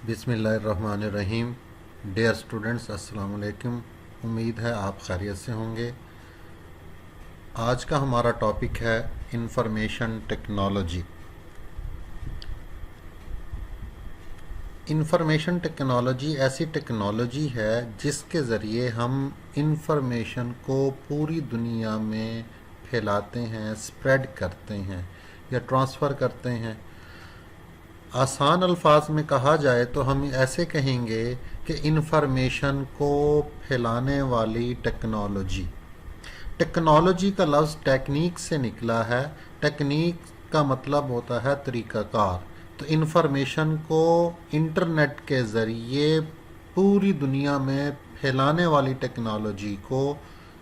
बिस्मिल्लाहिर्रहमानिर्रहीम। Dear students, अस्सलाम वालेकुम। उम्मीद है आप खैरियत से होंगे। आज का हमारा टॉपिक है इंफॉर्मेशन टेक्नोलॉजी। इंफॉर्मेशन टेक्नोलॉजी ऐसी टेक्नोलॉजी है जिसके ज़रिए हम इंफॉर्मेशन को पूरी दुनिया में फैलाते हैं, स्प्रेड करते हैं या ट्रांसफ़र करते हैं। आसान अल्फाज में कहा जाए तो हम ऐसे कहेंगे कि इंफॉर्मेशन को फैलाने वाली टेक्नोलॉजी। टेक्नोलॉजी का लफ्ज़ टेक्निक से निकला है। टेक्निक का मतलब होता है तरीक़ाकार। तो इंफॉर्मेशन को इंटरनेट के ज़रिए पूरी दुनिया में फैलाने वाली टेक्नोलॉजी को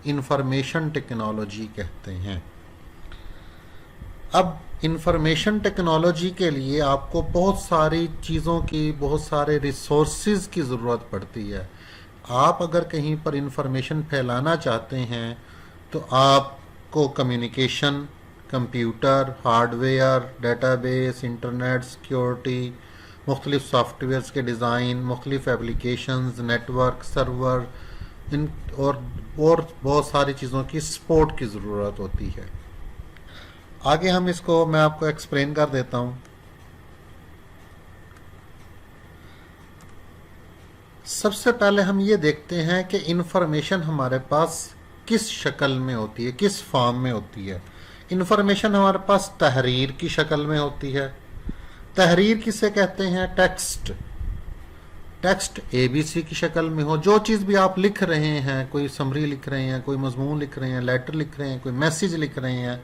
इंफॉर्मेशन टेक्नोलॉजी कहते हैं। अब इंफॉर्मेशन टेक्नोलॉजी के लिए आपको बहुत सारी चीज़ों की, बहुत सारे रिसोर्सेज की ज़रूरत पड़ती है। आप अगर कहीं पर इंफॉर्मेशन फैलाना चाहते हैं तो आपको communication, computer, hardware, database, internet, security, मुख्तलिफ सॉफ्टवेयर्स के डिज़ाइन, मुख्तलिफ एप्लीकेशंस, नेटवर्क, सर्वर और बहुत सारी चीज़ों की सपोर्ट की ज़रूरत होती है। आगे हम इसको मैं आपको एक्सप्लेन कर देता हूँ। सबसे पहले हम ये देखते हैं कि इंफॉर्मेशन हमारे पास किस शक्ल में होती है, किस फॉर्म में होती है। इंफॉर्मेशन हमारे पास तहरीर की शक्ल में होती है। तहरीर किसे कहते हैं? टेक्स्ट। टेक्स्ट ABC की शक्ल में हो। जो चीज़ भी आप लिख रहे हैं, कोई समरी लिख रहे हैं, कोई मजमून लिख रहे हैं, लेटर लिख रहे हैं, कोई मैसेज लिख रहे हैं,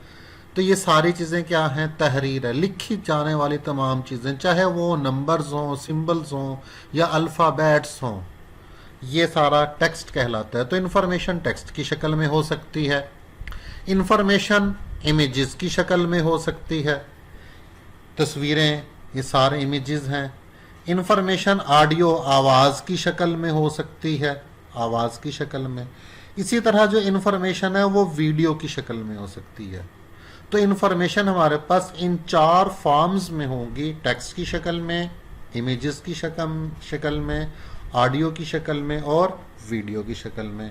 तो ये सारी चीज़ें क्या हैं? तहरीर है। लिखी जाने वाली तमाम चीज़ें, चाहे वो नंबर्स हों, सिंबल्स हों या अल्फ़ाबेट्स हों, ये सारा टेक्स्ट कहलाता है। तो इंफॉर्मेशन टेक्स्ट की शक्ल में हो सकती है। इंफॉर्मेशन इमेजेस की शक्ल में हो सकती है। तस्वीरें, ये सारे इमेजेस हैं। इंफॉर्मेशन ऑडियो, आवाज़ की शक्ल में हो सकती है, आवाज़ की शक्ल में। इसी तरह जो इंफॉर्मेशन है वो वीडियो की शक्ल में हो सकती है। तो इंफॉर्मेशन हमारे पास इन 4 फॉर्म्स में होगी: टेक्स्ट की शक्ल में, इमेजेस की शक्ल में, ऑडियो की शक्ल में और वीडियो की शक्ल में।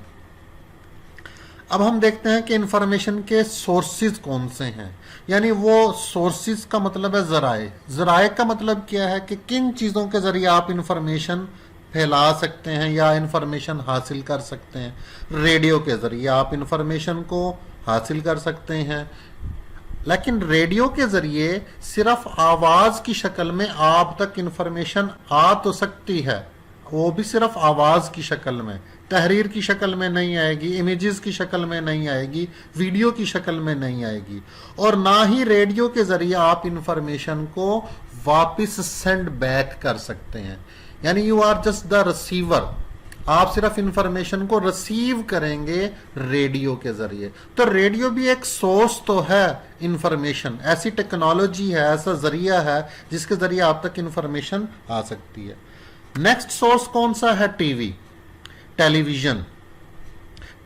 अब हम देखते हैं कि इंफॉर्मेशन के सोर्सेज कौन से हैं। यानी वो सोर्सेज का मतलब है ज़राए। ज़राए का मतलब क्या है कि किन चीज़ों के ज़रिए आप इंफॉर्मेशन फैला सकते हैं या इंफॉर्मेशन हासिल कर सकते हैं। रेडियो के ज़रिए आप इंफॉर्मेशन को हासिल कर सकते हैं, लेकिन रेडियो के ज़रिए सिर्फ आवाज़ की शक्ल में आप तक इंफॉर्मेशन आ तो सकती है, वो भी सिर्फ आवाज़ की शक्ल में, तहरीर की शक्ल में नहीं आएगी, इमेजेस की शक्ल में नहीं आएगी, वीडियो की शक्ल में नहीं आएगी। और ना ही रेडियो के ज़रिए आप इंफॉर्मेशन को वापस सेंड बैक कर सकते हैं। यानी you are just the receiver. आप सिर्फ इंफॉर्मेशन को रिसीव करेंगे रेडियो के ज़रिए। तो रेडियो भी एक सोर्स तो है इंफॉर्मेशन, ऐसी टेक्नोलॉजी है, ऐसा ज़रिया है जिसके ज़रिए आप तक इंफॉर्मेशन आ सकती है। नेक्स्ट सोर्स कौन सा है? TV, television.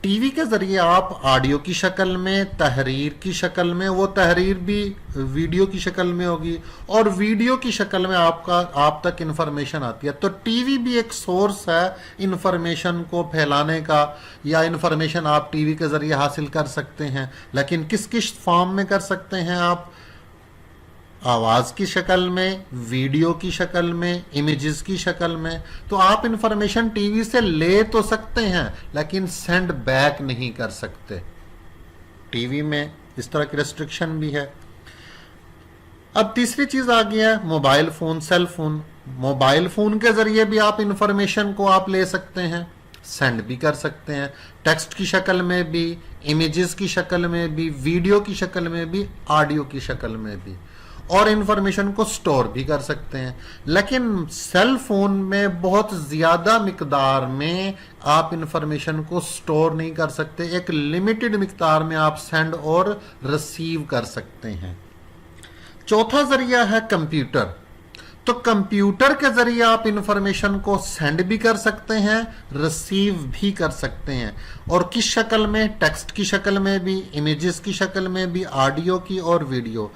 टीवी के ज़रिए आप ऑडियो की शक्ल में, तहरीर की शक्ल में, वो तहरीर भी वीडियो की शक्ल में होगी और वीडियो की शक्ल में आप तक इंफॉर्मेशन आती है। तो टीवी भी एक सोर्स है इंफॉर्मेशन को फैलाने का, या इंफॉर्मेशन आप टीवी के ज़रिए हासिल कर सकते हैं। लेकिन किस किस फॉर्म में कर सकते हैं आप? आवाज़ की शक्ल में, वीडियो की शक्ल में, इमेजेस की शक्ल में। तो आप इंफॉर्मेशन टीवी से ले तो सकते हैं लेकिन सेंड बैक नहीं कर सकते। टीवी में इस तरह की रेस्ट्रिक्शन भी है। अब तीसरी चीज़ आ गई है mobile phone, cell phone. Mobile phone के ज़रिए भी आप इंफॉर्मेशन को आप ले सकते हैं, सेंड भी कर सकते हैं, टेक्स्ट की शक्ल में भी, इमेजेस की शक्ल में भी, वीडियो की शक्ल में भी, ऑडियो की शक्ल में भी, और इंफॉर्मेशन को स्टोर भी कर सकते हैं। लेकिन सेल फोन में बहुत ज़्यादा मिकदार में आप इंफॉर्मेशन को स्टोर नहीं कर सकते। एक लिमिटेड मिकदार में आप सेंड और रिसीव कर सकते हैं। चौथा ज़रिया है कंप्यूटर। तो कंप्यूटर के ज़रिए आप इंफॉर्मेशन को सेंड भी कर सकते हैं, रिसीव भी कर सकते हैं। और किस शक्ल में? टेक्स्ट की शक्ल में भी, इमेजेस की शक्ल में भी, ऑडियो की और वीडियो।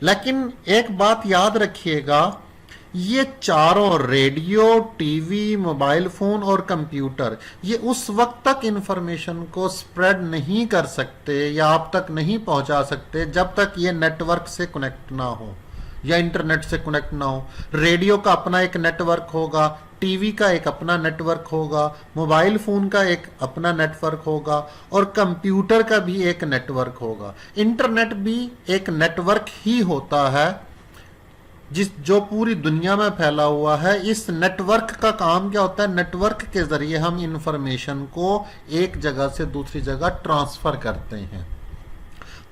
लेकिन एक बात याद रखिएगा ये चारों, रेडियो, टीवी, मोबाइल फोन और कंप्यूटर, ये उस वक्त तक इंफॉर्मेशन को स्प्रेड नहीं कर सकते या आप तक नहीं पहुंचा सकते जब तक ये नेटवर्क से कनेक्ट ना हो या इंटरनेट से कनेक्ट ना हो। रेडियो का अपना एक नेटवर्क होगा, टीवी का एक अपना नेटवर्क होगा, मोबाइल फोन का एक अपना नेटवर्क होगा और कंप्यूटर का भी एक नेटवर्क होगा। इंटरनेट भी एक नेटवर्क ही होता है जो पूरी दुनिया में फैला हुआ है। इस नेटवर्क का काम क्या होता है? नेटवर्क के जरिए हम इंफॉर्मेशन को एक जगह से दूसरी जगह ट्रांसफर करते हैं।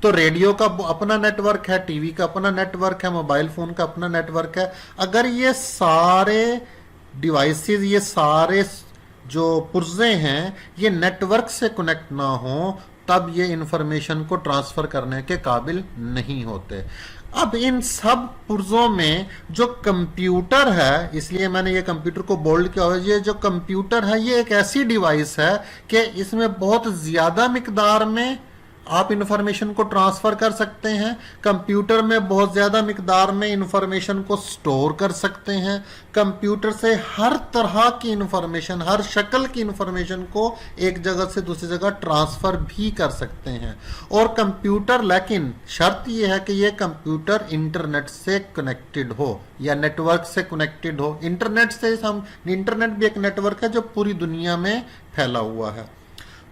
तो रेडियो का अपना नेटवर्क है, टीवी का अपना नेटवर्क है, मोबाइल फोन का अपना नेटवर्क है। अगर ये सारे डिवाइसेस, ये सारे जो पुर्जे हैं, ये नेटवर्क से कनेक्ट ना हो तब ये इंफॉर्मेशन को ट्रांसफर करने के काबिल नहीं होते। अब इन सब पुर्जों में जो कंप्यूटर है, इसलिए मैंने ये कंप्यूटर को बोल्ड किया हुआ है, ये जो कंप्यूटर है ये एक ऐसी डिवाइस है कि इसमें बहुत ज्यादा मिकदार में आप इंफॉर्मेशन को ट्रांसफर कर सकते हैं। कंप्यूटर में बहुत ज्यादा मिकदार में इंफॉर्मेशन को स्टोर कर सकते हैं। कंप्यूटर से हर तरह की इंफॉर्मेशन, हर शक्ल की इंफॉर्मेशन को एक जगह से दूसरी जगह ट्रांसफर भी कर सकते हैं। और कंप्यूटर, लेकिन शर्त यह है कि यह कंप्यूटर इंटरनेट से कनेक्टेड हो या नेटवर्क से कनेक्टेड हो। इंटरनेट भी एक नेटवर्क है जो पूरी दुनिया में फैला हुआ है।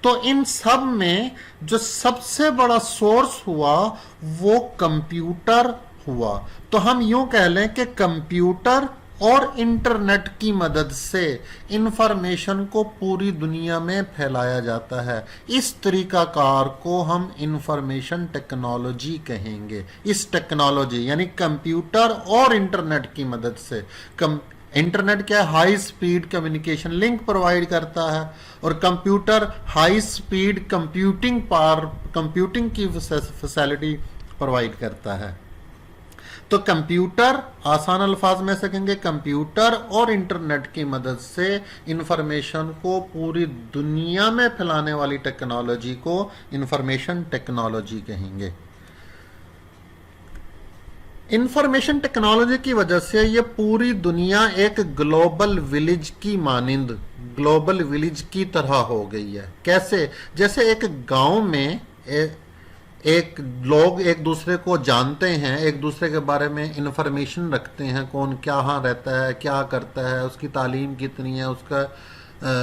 तो इन सब में जो सबसे बड़ा सोर्स हुआ वो कंप्यूटर हुआ। तो हम यूं कह लें कि कंप्यूटर और इंटरनेट की मदद से इंफॉर्मेशन को पूरी दुनिया में फैलाया जाता है। इस तरीकाकार को हम इंफॉर्मेशन टेक्नोलॉजी कहेंगे। इस टेक्नोलॉजी यानी कंप्यूटर और इंटरनेट की मदद से, इंटरनेट क्या है? High speed communication link provide करता है और कंप्यूटर हाई स्पीड कंप्यूटिंग की फैसिलिटी प्रोवाइड करता है। तो कंप्यूटर, आसान अल्फाज में से कहेंगे, कंप्यूटर और इंटरनेट की मदद से इंफॉर्मेशन को पूरी दुनिया में फैलाने वाली टेक्नोलॉजी को इंफॉर्मेशन टेक्नोलॉजी कहेंगे। इंफॉर्मेशन टेक्नोलॉजी की वजह से ये पूरी दुनिया एक ग्लोबल विलेज की मानिंद, ग्लोबल विलेज की तरह हो गई है। कैसे? जैसे एक गांव में एक लोग एक दूसरे को जानते हैं, एक दूसरे के बारे में इंफॉर्मेशन रखते हैं, कौन कहाँ रहता है, क्या करता है, उसकी तालीम कितनी है, उसका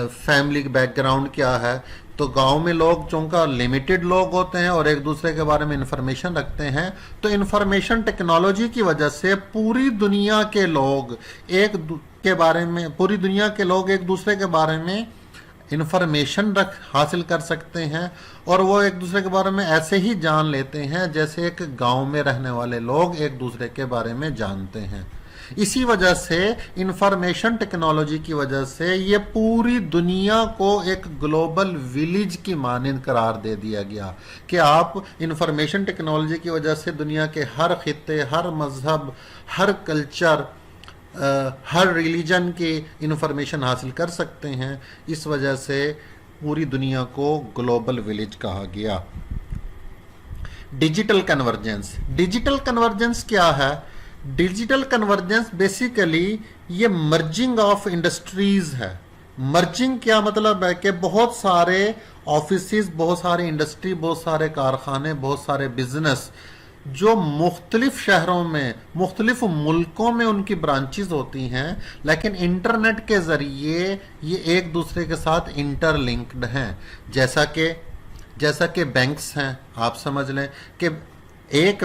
फैमिली बैकग्राउंड क्या है। तो गांव में लोग चूंकि लिमिटेड लोग होते हैं और एक दूसरे के बारे में इंफॉर्मेशन रखते हैं, तो इंफॉर्मेशन टेक्नोलॉजी की वजह से पूरी दुनिया के लोग एक दूसरे के बारे में इंफॉर्मेशन हासिल कर सकते हैं और वो एक दूसरे के बारे में ऐसे ही जान लेते हैं जैसे एक गांव में रहने वाले लोग एक दूसरे के बारे में जानते हैं। इसी वजह से इंफॉर्मेशन टेक्नोलॉजी की वजह से ये पूरी दुनिया को एक ग्लोबल विलेज की मानंद करार दे दिया गया कि आप इंफॉर्मेशन टेक्नोलॉजी की वजह से दुनिया के हर खित्ते, हर मजहब, हर कल्चर, हर रिलीजन की इंफॉर्मेशन हासिल कर सकते हैं। इस वजह से पूरी दुनिया को ग्लोबल विलेज कहा गया। डिजिटल कन्वर्जेंस क्या है? डिजिटल कन्वर्जेंस बेसिकली ये मर्जिंग ऑफ इंडस्ट्रीज है। मर्जिंग क्या मतलब है कि बहुत सारे ऑफिसेज, बहुत सारे इंडस्ट्री, बहुत सारे कारखाने, बहुत सारे बिजनेस जो मुख्तलिफ शहरों में, मुख्तलिफ मुल्कों में उनकी ब्रांचेस होती हैं, लेकिन इंटरनेट के जरिए ये एक दूसरे के साथ इंटरलिंक्ड हैं। जैसा कि बैंक्स हैं, आप समझ लें कि एक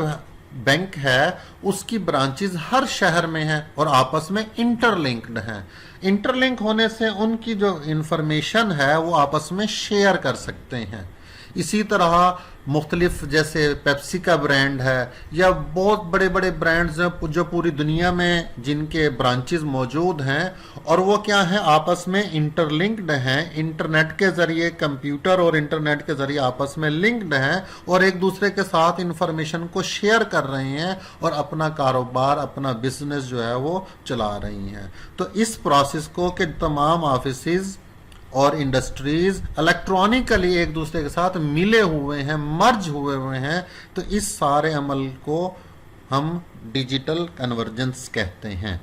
बैंक है, उसकी ब्रांचेस हर शहर में हैं और आपस में इंटरलिंक्ड हैं। इंटरलिंक होने से उनकी जो इंफॉर्मेशन है वो आपस में शेयर कर सकते हैं। इसी तरह मुख्तलिफ, जैसे पेप्सी का ब्रांड है या बहुत बड़े बड़े ब्रांड्स हैं जो पूरी दुनिया में जिनके ब्रांचेस मौजूद हैं और वो क्या है, आपस में इंटरलिंक्ड हैं। इंटरनेट के जरिए, कंप्यूटर और इंटरनेट के जरिए आपस में लिंक्ड हैं और एक दूसरे के साथ इंफॉर्मेशन को शेयर कर रहे हैं और अपना कारोबार, अपना बिजनेस जो है वो चला रही हैं। तो इस प्रोसेस को कि तमाम ऑफिसेज और इंडस्ट्रीज इलेक्ट्रॉनिकली एक दूसरे के साथ मिले हुए हैं, मर्ज हुए हैं, तो इस सारे अमल को हम डिजिटल कन्वर्जेंस कहते हैं।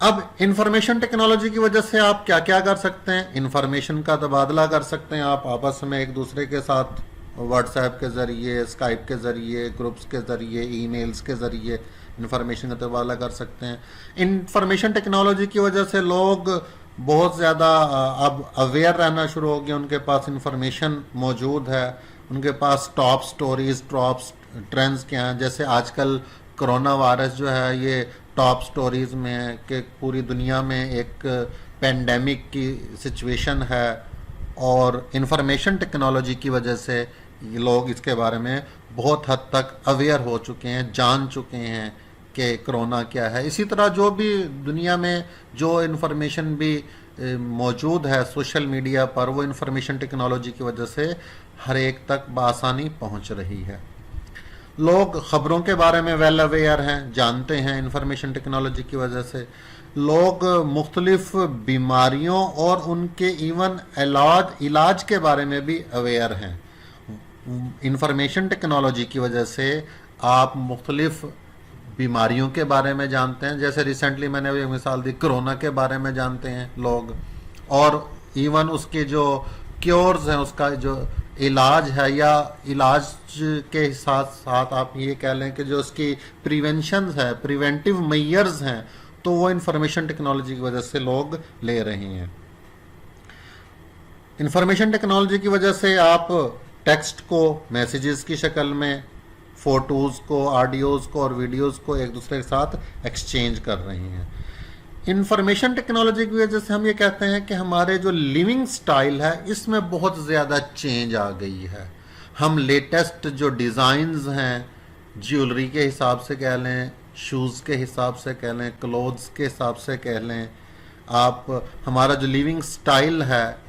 अब इंफॉर्मेशन टेक्नोलॉजी की वजह से आप क्या क्या कर सकते हैं? इंफॉर्मेशन का तबादला कर सकते हैं आप आपस में एक दूसरे के साथ, व्हाट्सएप के ज़रिए, स्काइप के ज़रिए, ग्रुप्स के ज़रिए, ईमेल्स के ज़रिए इंफॉर्मेशन का तबादला कर सकते हैं। इंफॉर्मेशन टेक्नोलॉजी की वजह से लोग बहुत ज़्यादा अब अवेयर रहना शुरू हो गए, उनके पास इंफॉर्मेशन मौजूद है, उनके पास टॉप स्टोरीज, टॉप ट्रेंड्स क्या हैं। जैसे आजकल कोरोना वायरस जो है ये टॉप स्टोरीज में है कि पूरी दुनिया में एक पेंडेमिक की सिचुएशन है, और इंफॉर्मेशन टेक्नोलॉजी की वजह से ये लोग इसके बारे में बहुत हद तक अवेयर हो चुके हैं, जान चुके हैं कि कोरोना क्या है। इसी तरह जो भी दुनिया में जो इंफॉर्मेशन भी मौजूद है सोशल मीडिया पर, वो इंफॉर्मेशन टेक्नोलॉजी की वजह से हर एक तक बआसानी पहुंच रही है। लोग ख़बरों के बारे में वेल अवेयर हैं, जानते हैं इंफॉर्मेशन टेक्नोलॉजी की वजह से। लोग मुख्तलिफ बीमारियों और उनके इवन इलाज के बारे में भी अवेयर हैं। इंफॉर्मेशन टेक्नोलॉजी की वजह से आप मुख्तलिफ बीमारियों के बारे में जानते हैं। जैसे रिसेंटली मैंने एक मिसाल दी, कोरोना के बारे में जानते हैं लोग, और इवन उसके जो क्योर्स हैं, उसका जो इलाज है, या इलाज के साथ साथ आप ये कह लें कि जो उसकी प्रिवेंशन है, प्रिवेंटिव मेजर्स हैं, तो वो इंफॉर्मेशन टेक्नोलॉजी की वजह से लोग ले रहे हैं। इंफॉर्मेशन टेक्नोलॉजी की वजह से आप टेक्स्ट को मैसेजेस की शक्ल में, फोटोज़ को, ऑडियोज़ को और वीडियोज़ को एक दूसरे के साथ एक्सचेंज कर रहे हैं। इंफॉर्मेशन टेक्नोलॉजी की वजह से हम ये कहते हैं कि हमारे जो लिविंग स्टाइल है इसमें बहुत ज़्यादा चेंज आ गई है। हम लेटेस्ट जो डिज़ाइंस हैं, ज्वेलरी के हिसाब से कह लें, शूज़ के हिसाब से कह लें, क्लोथ्स के हिसाब से कह लें, आप हमारा जो लिविंग स्टाइल है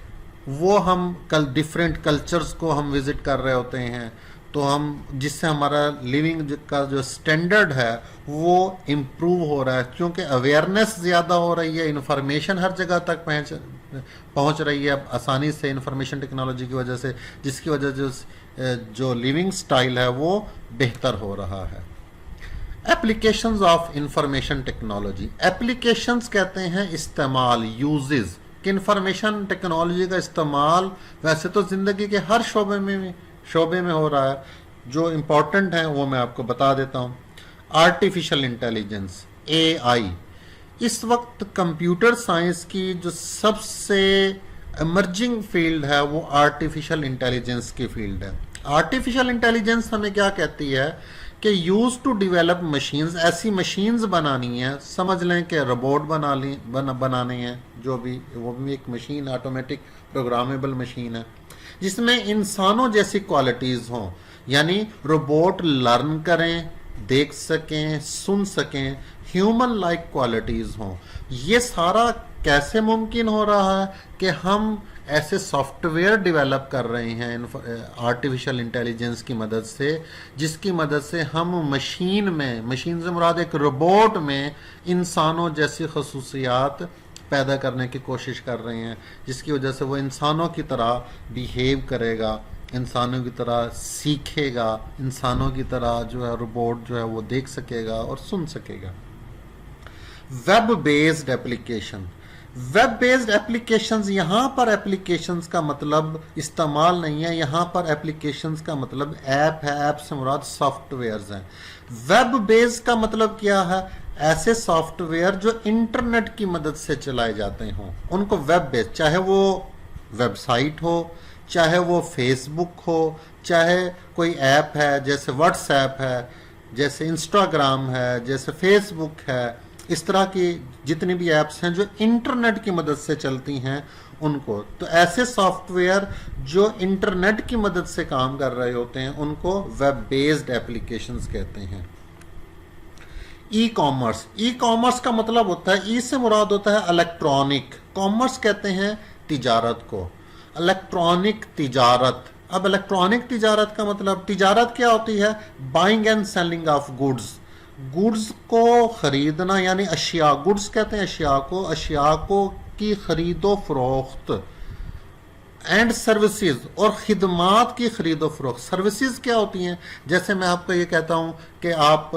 वो हम कल डिफरेंट कल्चर्स को हम विज़िट कर रहे होते हैं, तो हम जिससे हमारा लिविंग का जो स्टैंडर्ड है वो इम्प्रूव हो रहा है, क्योंकि अवेयरनेस ज़्यादा हो रही है, इन्फॉर्मेशन हर जगह तक पहुंच रही है आसानी से इंफॉर्मेशन टेक्नोलॉजी की वजह से, जिसकी वजह से जो लिविंग स्टाइल है वो बेहतर हो रहा है। Applications of information technology, applications कहते हैं इस्तेमाल, यूजेस कि इंफॉर्मेशन टेक्नोलॉजी का इस्तेमाल वैसे तो ज़िंदगी के हर शोबे में हो रहा है। जो इम्पोर्टेंट है वो मैं आपको बता देता हूँ। आर्टिफिशियल इंटेलिजेंस, AI, इस वक्त कंप्यूटर साइंस की जो सबसे इमर्जिंग फील्ड है वो आर्टिफिशियल इंटेलिजेंस की फील्ड है। आर्टिफिशियल इंटेलिजेंस हमें क्या कहती है कि यूज टू डिवेलप मशीन्स, ऐसी मशीन्स बनानी है, समझ लें कि रोबोट बनाने हैं, जो भी वो भी एक मशीन, ऑटोमेटिक प्रोग्रामेबल मशीन है जिसमें इंसानों जैसी क्वालिटीज़ हों, यानी रोबोट लर्न करें, देख सकें, सुन सकें, ह्यूमन लाइक क्वालिटीज़ हों। ये सारा कैसे मुमकिन हो रहा है कि हम ऐसे सॉफ्टवेयर डेवलप कर रहे हैं आर्टिफिशियल इंटेलिजेंस की मदद से, जिसकी मदद से हम मशीन से मुराद एक रोबोट में इंसानों जैसी खसूसियात पैदा करने की कोशिश कर रहे हैं, जिसकी वजह से वो इंसानों की तरह बिहेव करेगा, इंसानों की तरह सीखेगा, इंसानों की तरह जो है रोबोट जो है वो देख सकेगा और सुन सकेगा। Web based application, web based applications, यहाँ पर एप्लीकेशंस का मतलब इस्तेमाल नहीं है, यहाँ पर एप्लीकेशंस का मतलब ऐप है, ऐप से मुराद सॉफ्टवेयर्स हैं। वेब बेस्ड का मतलब क्या है? ऐसे सॉफ्टवेयर जो इंटरनेट की मदद से चलाए जाते हों उनको वेब बेस्ड, चाहे वो वेबसाइट हो, चाहे वो फेसबुक हो, चाहे कोई ऐप है जैसे व्हाट्सएप है, जैसे इंस्टाग्राम है, जैसे फेसबुक है, इस तरह की जितनी भी ऐप्स हैं जो इंटरनेट की मदद से चलती हैं उनको, तो ऐसे सॉफ्टवेयर जो इंटरनेट की मदद से काम कर रहे होते हैं उनको वेब बेस्ड एप्लीकेशंस कहते हैं। ई कॉमर्स, ई कॉमर्स का मतलब होता है, ई से मुराद होता है इलेक्ट्रॉनिक, कॉमर्स कहते हैं तिजारत को, इलेक्ट्रॉनिक तिजारत। अब इलेक्ट्रॉनिक तिजारत का मतलब, तिजारत क्या होती है? Buying and selling of goods, goods को खरीदना, यानी अशिया, गुड्स कहते हैं अशिया को की खरीदो फरोख्त, एंड सर्विसेज, और खिदमात की खरीदो फरोख्त। सर्विसेज क्या होती हैं? जैसे मैं आपको ये कहता हूँ कि आप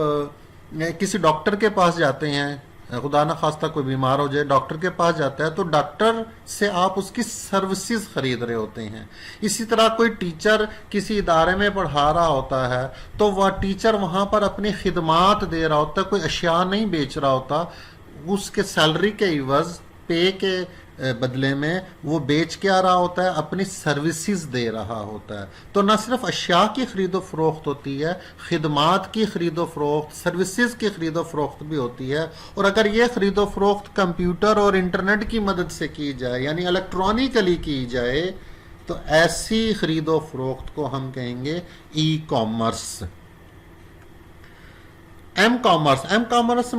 किसी डॉक्टर के पास जाते हैं, खुदा न खास्ता कोई बीमार हो जाए, डॉक्टर के पास जाता है तो डॉक्टर से आप उसकी सर्विसेज खरीद रहे होते हैं। इसी तरह कोई टीचर किसी इदारे में पढ़ा रहा होता है तो वह टीचर वहाँ पर अपनी खिदमात दे रहा होता है, कोई अशिया नहीं बेच रहा होता, उसके सैलरी के इवज पे के बदले में वो बेच के आ रहा होता है, अपनी सर्विसेज दे रहा होता है। तो न सिर्फ अशिया की खरीदो फरोख्त होती है, खिदमात की खरीदो फरोख्त, सर्विसेज की खरीदो फरोख्त भी होती है। और अगर ये खरीदो फरोख्त कंप्यूटर और इंटरनेट की मदद से की जाए, यानी इलेक्ट्रॉनिकली की जाए, तो ऐसी खरीदो फरोख्त को हम कहेंगे ई कॉमर्स। एम कॉमर्स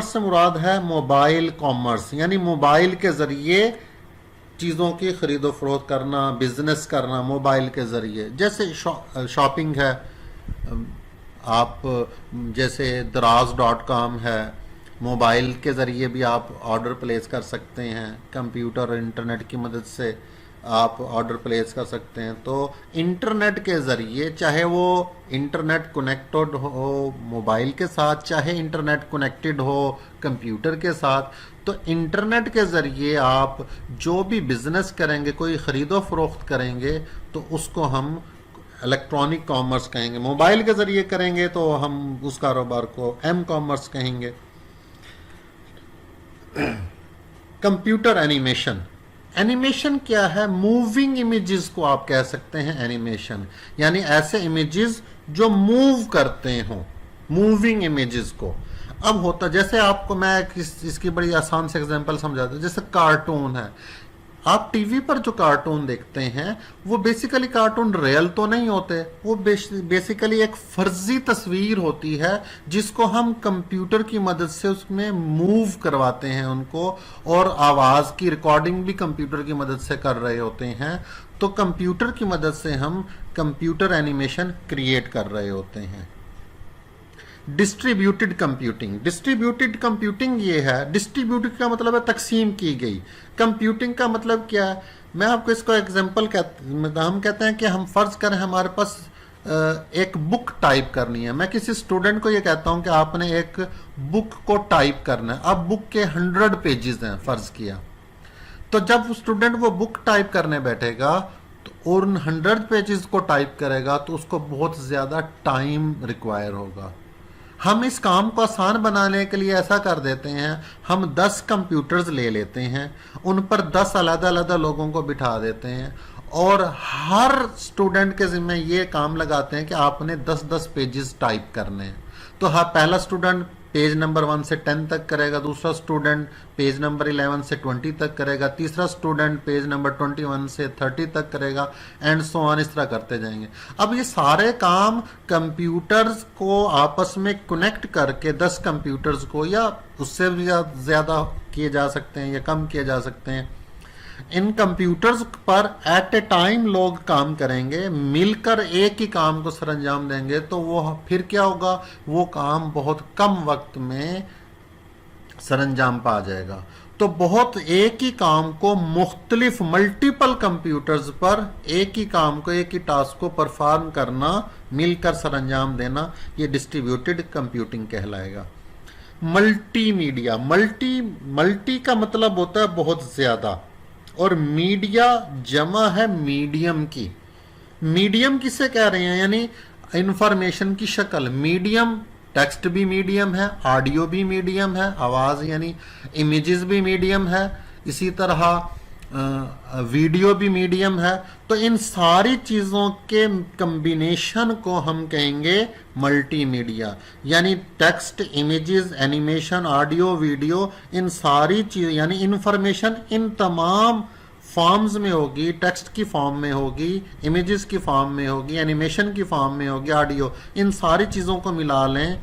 से मुराद है मोबाइल कॉमर्स, यानी मोबाइल के जरिए चीज़ों की खरीदो फरोख्त करना, बिजनेस करना मोबाइल के जरिए। जैसे शॉपिंग है, आप जैसे दराज.com है, मोबाइल के ज़रिए भी आप ऑर्डर प्लेस कर सकते हैं, कंप्यूटर और इंटरनेट की मदद से आप ऑर्डर प्लेस कर सकते हैं। तो इंटरनेट के ज़रिए, चाहे वो इंटरनेट कनेक्टेड हो मोबाइल के साथ, चाहे इंटरनेट कनेक्टेड हो कंप्यूटर के साथ, तो इंटरनेट के ज़रिए आप जो भी बिज़नेस करेंगे, कोई ख़रीदो फरोख्त करेंगे, तो उसको हम इलेक्ट्रॉनिक कॉमर्स कहेंगे। मोबाइल के ज़रिए करेंगे तो हम उस कारोबार को एम कॉमर्स कहेंगे। कंप्यूटर एनिमेशन, एनिमेशन क्या है? मूविंग इमेजेस को आप कह सकते हैं एनिमेशन, यानी ऐसे इमेजेस जो मूव करते हों, मूविंग इमेजेस को। अब होता, जैसे आपको मैं इसकी बड़ी आसान से एग्जांपल समझाता हूं, जैसे कार्टून है, आप टीवी पर जो कार्टून देखते हैं वो बेसिकली कार्टून रियल तो नहीं होते, वो बेसिकली एक फर्जी तस्वीर होती है जिसको हम कंप्यूटर की मदद से उसमें मूव करवाते हैं उनको, और आवाज़ की रिकॉर्डिंग भी कंप्यूटर की मदद से कर रहे होते हैं। तो कंप्यूटर की मदद से हम कंप्यूटर एनिमेशन क्रिएट कर रहे होते हैं। डिस्ट्रीब्यूटेड कंप्यूटिंग ये है, डिस्ट्रीब्यूटेड का मतलब है तकसीम की गई, कंप्यूटिंग का मतलब क्या है? मैं आपको इसको एग्जांपल हम कहते हैं कि हम फर्ज करें हमारे पास एक बुक टाइप करनी है। मैं किसी स्टूडेंट को ये कहता हूं कि आपने एक बुक को टाइप करना है। अब बुक के 100 पेजेस हैं फर्ज किया, तो जब स्टूडेंट वो बुक टाइप करने बैठेगा तो और 100 पेजेस को टाइप करेगा तो उसको बहुत ज्यादा टाइम रिक्वायर होगा। हम इस काम को आसान बनाने के लिए ऐसा कर देते हैं, हम 10 कंप्यूटर्स ले लेते हैं, उन पर 10 अलग-अलग लोगों को बिठा देते हैं और हर स्टूडेंट के जिम्मे ये काम लगाते हैं कि आपने 10-10 पेजेस टाइप करने हैं। तो हाँ, पहला स्टूडेंट पेज नंबर 1 से 10 तक करेगा, दूसरा स्टूडेंट पेज नंबर 11 से 20 तक करेगा, तीसरा स्टूडेंट पेज नंबर 21 से 30 तक करेगा, एंड सो ऑन, इस तरह करते जाएंगे। अब ये सारे काम कंप्यूटर्स को आपस में कनेक्ट करके 10 कंप्यूटर्स को, या उससे भी ज़्यादा किए जा सकते हैं या कम किए जा सकते हैं, इन कंप्यूटर्स पर एट ए टाइम लोग काम करेंगे, मिलकर एक ही काम को सरंजाम देंगे, तो वो फिर क्या होगा? वो काम बहुत कम वक्त में सरंजाम पा जाएगा। तो बहुत एक ही काम को मुख्तलिफ मल्टीपल कंप्यूटर्स पर एक ही काम को, एक ही टास्क को परफॉर्म करना, मिलकर सरंजाम देना, ये डिस्ट्रीब्यूटेड कंप्यूटिंग कहलाएगा। मल्टीमीडिया, मल्टी का मतलब होता है बहुत ज्यादा, और मीडिया जमा है मीडियम की। मीडियम किसे कह रहे हैं? यानी इंफॉर्मेशन की शक्ल। मीडियम, टेक्स्ट भी मीडियम है, ऑडियो भी मीडियम है, आवाज यानी इमेजेस भी मीडियम है, इसी तरह वीडियो भी मीडियम है। तो इन सारी चीजों के कॉम्बिनेशन को हम कहेंगे मल्टीमीडिया, यानी text, images, animation, audio, video, इन सारी चीज यानी इंफॉर्मेशन इन तमाम फॉर्म्स में होगी, टेक्स्ट की फॉर्म में होगी, इमेजेस की फॉर्म में होगी, एनिमेशन की फॉर्म में होगी, ऑडियो, इन सारी चीजों को मिला लें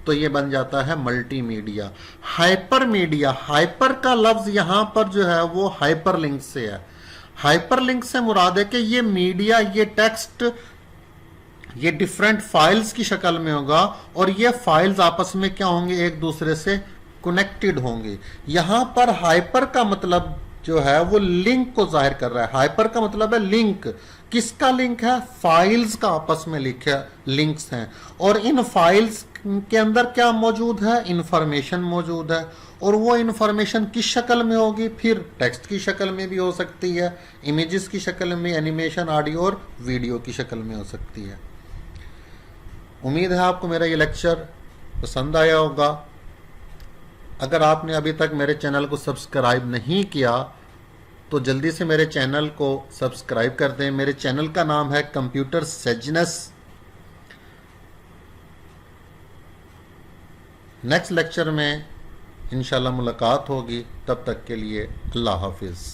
तो ये बन जाता है मल्टीमीडिया। हाइपर मीडिया, हाइपर का लफ्ज यहां पर जो है वो हाइपरलिंक से है। हाइपरलिंक से मुराद है कि ये मीडिया, ये टेक्स्ट, ये डिफरेंट फाइल्स की शक्ल में होगा और ये फाइल्स आपस में क्या होंगे? एक दूसरे से कनेक्टेड होंगे। यहां पर हाइपर का मतलब जो है वो लिंक को जाहिर कर रहा है। हाइपर का मतलब है लिंक। किसका लिंक है? फाइल्स का आपस में लिंक्स हैं, और इन फाइल्स के अंदर क्या मौजूद है, इंफॉर्मेशन मौजूद है, और वो इंफॉर्मेशन किस शक्ल में होगी, फिर टेक्स्ट की शक्ल में भी हो सकती है, इमेजेस की शक्ल में, एनिमेशन, ऑडियो और वीडियो की शक्ल में हो सकती है। उम्मीद है आपको मेरा ये लेक्चर पसंद आया होगा। अगर आपने अभी तक मेरे चैनल को सब्सक्राइब नहीं किया तो जल्दी से मेरे चैनल को सब्सक्राइब कर दें। मेरे चैनल का नाम है कंप्यूटर सेजनस। नेक्स्ट लेक्चर में इंशाल्लाह मुलाकात होगी। तब तक के लिए अल्लाह हाफिज़।